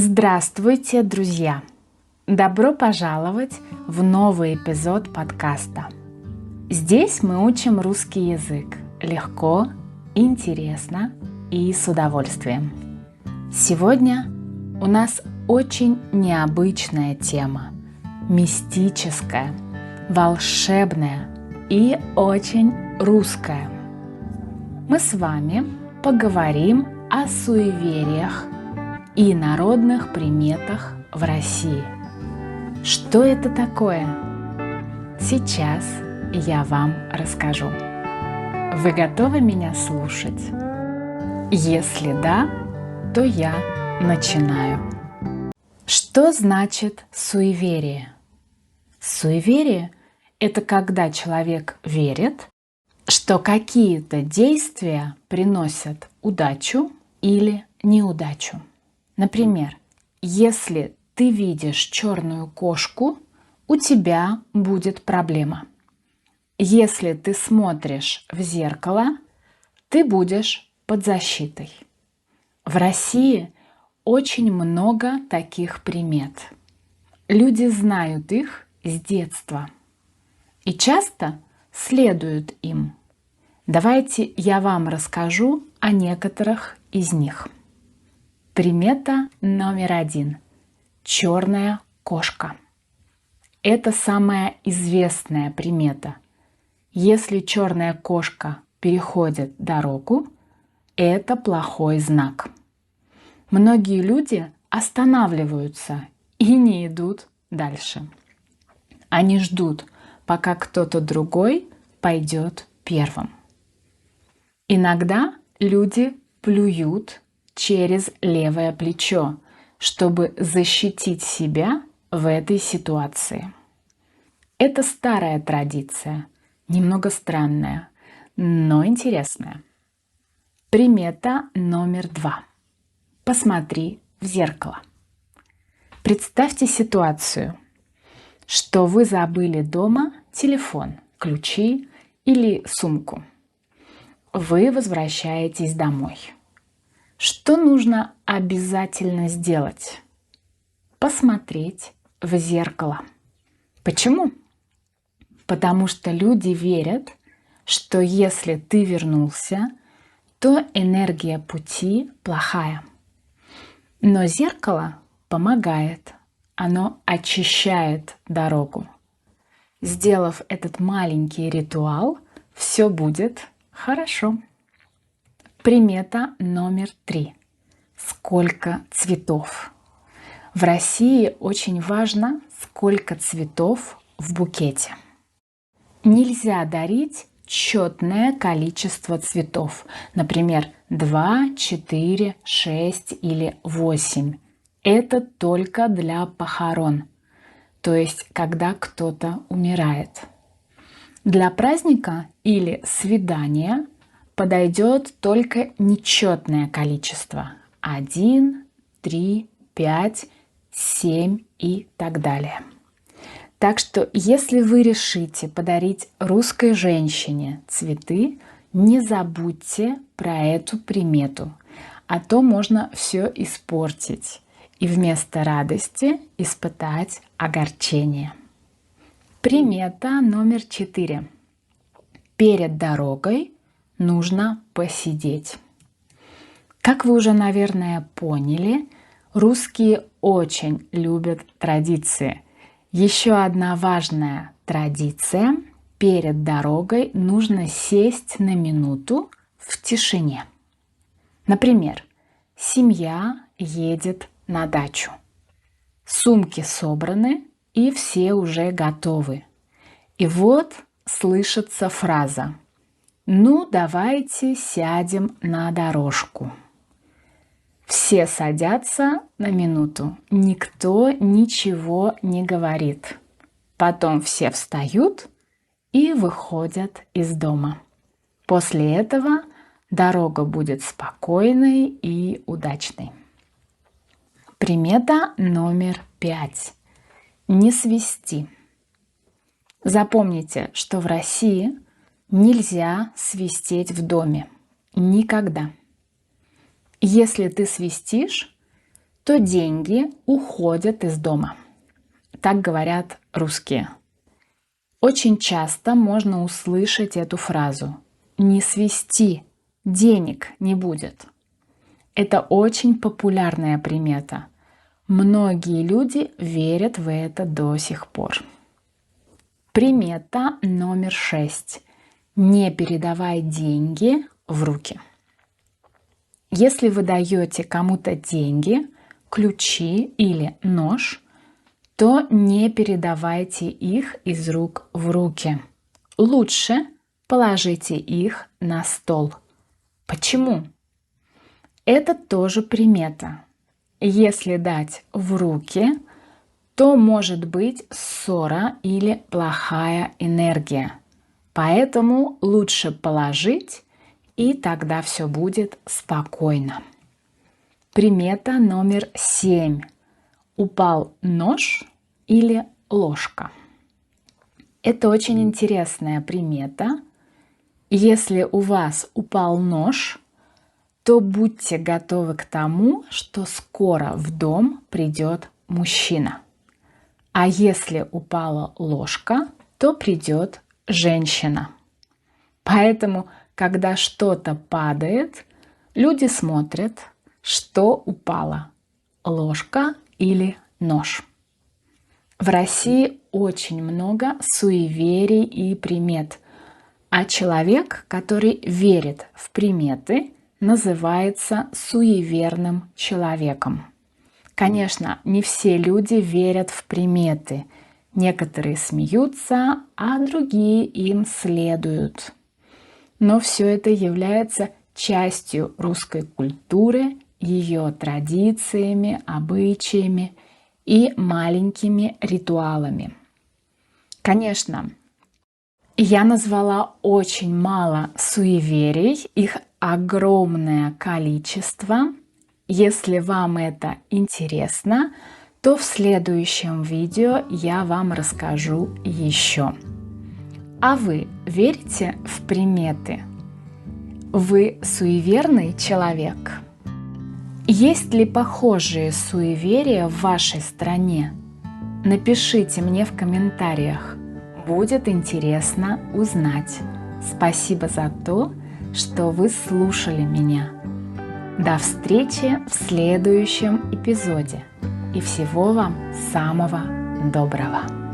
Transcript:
Здравствуйте, друзья! Добро пожаловать в новый эпизод подкаста. Здесь мы учим русский язык легко, интересно и с удовольствием. Сегодня у нас очень необычная тема, мистическая, волшебная и очень русская. Мы с вами поговорим о суевериях и народных приметах в России. Что это такое? Сейчас я вам расскажу. Вы готовы меня слушать? Если да, то я начинаю. Что значит суеверие? Суеверие – это когда человек верит, что какие-то действия приносят удачу или неудачу. Например, если ты видишь черную кошку, у тебя будет проблема. Если ты смотришь в зеркало, ты будешь под защитой. В России очень много таких примет. Люди знают их с детства и часто следуют им. Давайте я вам расскажу о некоторых из них. Примета номер 1. Черная кошка. Это самая известная примета. Если черная кошка переходит дорогу, это плохой знак. Многие люди останавливаются и не идут дальше. Они ждут, пока кто-то другой пойдет первым. Иногда люди плюют через левое плечо, чтобы защитить себя в этой ситуации. Это старая традиция, немного странная, но интересная. Примета номер 2. Посмотри в зеркало. Представьте ситуацию, что вы забыли дома телефон, ключи или сумку. Вы возвращаетесь домой. Что нужно обязательно сделать? Посмотреть в зеркало. Почему? Потому что люди верят, что если ты вернулся, то энергия пути плохая. Но зеркало помогает, оно очищает дорогу. Сделав этот маленький ритуал, все будет хорошо. Примета номер 3. Сколько цветов? В России очень важно, сколько цветов в букете. Нельзя дарить четное количество цветов, например, 2, 4, 6 или 8. Это только для похорон, то есть когда кто-то умирает. Для праздника или свидания подойдет только нечетное количество – 1, 3, 5, 7 и так далее. Так что, если вы решите подарить русской женщине цветы, не забудьте про эту примету, а то можно все испортить и вместо радости испытать огорчение. Примета номер 4. Перед дорогой нужно посидеть. Как вы уже, наверное, поняли, русские очень любят традиции. Еще одна важная традиция. Перед дорогой нужно сесть на минуту в тишине. Например, семья едет на дачу. Сумки собраны и все уже готовы. И вот слышится фраза: «Ну, давайте сядем на дорожку». Все садятся на минуту, никто ничего не говорит. Потом все встают и выходят из дома. После этого дорога будет спокойной и удачной. Примета номер 5. Не свисти. Запомните, что в России нельзя свистеть в доме. Никогда. Если ты свистишь, то деньги уходят из дома. Так говорят русские. Очень часто можно услышать эту фразу «не свисти, денег не будет». Это очень популярная примета. Многие люди верят в это до сих пор. Примета номер 6. Не передавай деньги в руки. Если вы даете кому-то деньги, ключи или нож, то не передавайте их из рук в руки. Лучше положите их на стол. Почему? Это тоже примета. Если дать в руки, то может быть ссора или плохая энергия. Поэтому лучше положить, и тогда все будет спокойно. Примета номер 7. Упал нож или ложка. Это очень интересная примета. Если у вас упал нож, то будьте готовы к тому, что скоро в дом придет мужчина. А если упала ложка, то придет женщина. Поэтому, когда что-то падает, люди смотрят, что упало – ложка или нож. В России очень много суеверий и примет, а человек, который верит в приметы, называется суеверным человеком. Конечно, не все люди верят в приметы. Некоторые смеются, а другие им следуют. Но все это является частью русской культуры, ее традициями, обычаями и маленькими ритуалами. Конечно, я назвала очень мало суеверий, их огромное количество. Если вам это интересно, то в следующем видео я вам расскажу еще. А вы верите в приметы? Вы суеверный человек? Есть ли похожие суеверия в вашей стране? Напишите мне в комментариях. Будет интересно узнать. Спасибо за то, что вы слушали меня. До встречи в следующем эпизоде. И всего вам самого доброго.